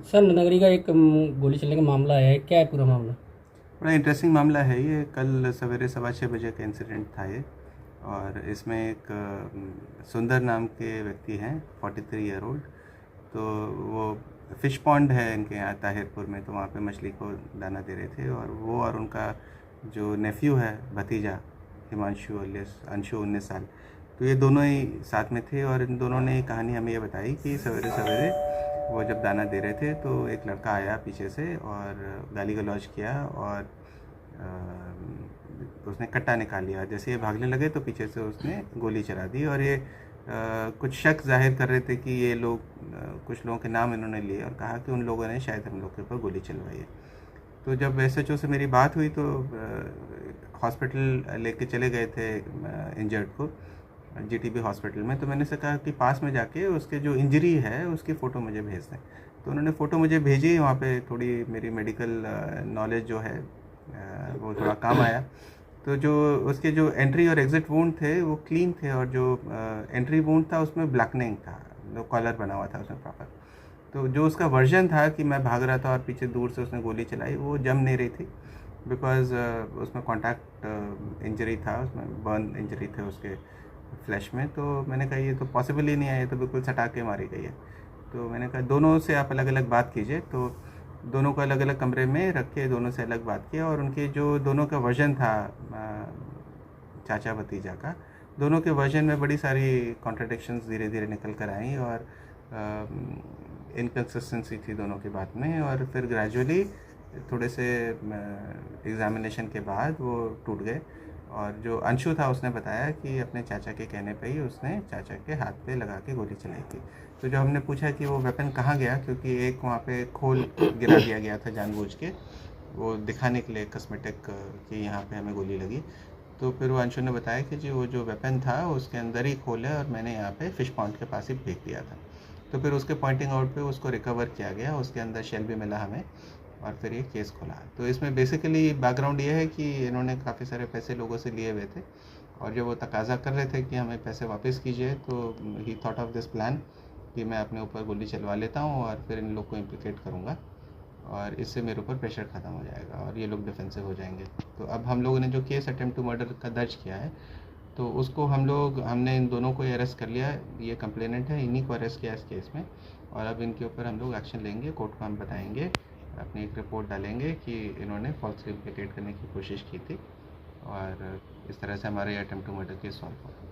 Sir नगरी का एक गोली चलने का मामला आया है, क्या है पूरा मामला? बड़ा इंटरेस्टिंग मामला है ये। कल सवेरे 6:15 बजे का इंसिडेंट था ये। और इसमें एक सुंदर नाम के व्यक्ति हैं, 43 ईयर ओल्ड। तो वो फ़िश पॉन्ड है इनके यहाँ ताहिरपुर में, तो वहाँ पे मछली को दाना दे रहे थे। और वो और उनका जो नेफ्यू है, भतीजा हिमांशु अलियास अंशु, 19 साल, तो ये दोनों ही साथ में थे। और इन दोनों ने कहानी हमें ये बताई कि सवेरे सवेरे वो जब दाना दे रहे थे तो एक लड़का आया पीछे से और गाली गलौज किया। और उसने कट्टा निकाल लिया। जैसे ये भागने लगे तो पीछे से उसने गोली चला दी। और ये कुछ शक जाहिर कर रहे थे कि ये लोग, कुछ लोगों के नाम इन्होंने लिए और कहा कि उन लोगों ने शायद हम लोग के ऊपर गोली चलवाई है। तो जब एसएचओ से मेरी बात हुई तो हॉस्पिटल लेके चले गए थे इंजर्ड को, जीटीबी हॉस्पिटल में। तो मैंने से कहा कि पास में जाके उसके जो इंजरी है उसकी फ़ोटो मुझे भेज दें। तो उन्होंने फ़ोटो मुझे भेजी। वहाँ पे थोड़ी मेरी मेडिकल नॉलेज जो है वो थोड़ा काम आया। तो जो उसके जो एंट्री और एग्ज़िट वुंड थे वो क्लीन थे, और जो एंट्री वुंड था उसमें ब्लैकनिंग था, जो कॉलर बना हुआ था उसमें प्रॉपर। तो जो उसका वर्जन था कि मैं भाग रहा था और पीछे दूर से उसने गोली चलाई, वो जम नहीं रही थी। बिकॉज़ उसमें कॉन्टैक्ट इंजरी था, उसमें बर्न इंजरी थे उसके फ्लैश में। तो मैंने कहा ये तो पॉसिबल ही नहीं है, ये तो बिल्कुल सटा के मारी गई है। तो मैंने कहा दोनों से आप अलग अलग बात कीजिए। तो दोनों को अलग अलग कमरे में रख के दोनों से अलग बात किया। और उनके जो दोनों का वर्जन था, चाचा भतीजा का, दोनों के वर्जन में बड़ी सारी कॉन्ट्रडिक्शंस धीरे धीरे निकल कर आई। और इनकन्सिस्टेंसी थी दोनों की बात में। और फिर ग्रेजुअली थोड़े से एग्ज़ामिनेशन के बाद वो टूट गए। और जो अंशु था उसने बताया कि अपने चाचा के कहने पे ही उसने चाचा के हाथ पे लगा के गोली चलाई थी। तो जब हमने पूछा कि वो वेपन कहाँ गया, क्योंकि एक वहाँ पे खोल गिरा दिया गया था जानबूझ के, वो दिखाने के लिए कॉस्मेटिक कि यहाँ पे हमें गोली लगी। तो फिर वो अंशु ने बताया कि जी वो जो वेपन था उसके अंदर ही खोल है और मैंने यहाँ पे फ़िश पॉन्ड के पास ही फेंक दिया था। तो फिर उसके पॉइंटिंग आउट पे उसको रिकवर किया गया, उसके अंदर शेल भी मिला हमें। और फिर ये केस खुला। तो इसमें बेसिकली बैकग्राउंड ये है कि इन्होंने काफ़ी सारे पैसे लोगों से लिए हुए थे। और जब वो तकाजा कर रहे थे कि हमें पैसे वापस कीजिए, तो ही थॉट ऑफ दिस प्लान कि मैं अपने ऊपर गोली चलवा लेता हूँ और फिर इन लोग को इम्प्लिकेट करूँगा, और इससे मेरे ऊपर प्रेशर ख़त्म हो जाएगा और ये लोग डिफेंसिव हो जाएंगे। तो अब हम लोगों ने जो केस अटेम्प्ट टू मर्डर का दर्ज किया है, तो उसको हमने इन दोनों को अरेस्ट कर लिया। ये कंप्लेनेंट है, इन्हीं को अरेस्ट किया इस केस में। और अब इनके ऊपर हम लोग एक्शन लेंगे, कोर्ट को हम बताएंगे, अपनी एक रिपोर्ट डालेंगे कि इन्होंने फॉल्सली इम्प्लिकेट करने की कोशिश की थी। और इस तरह से हमारा ये attempt to murder case solve हुआ।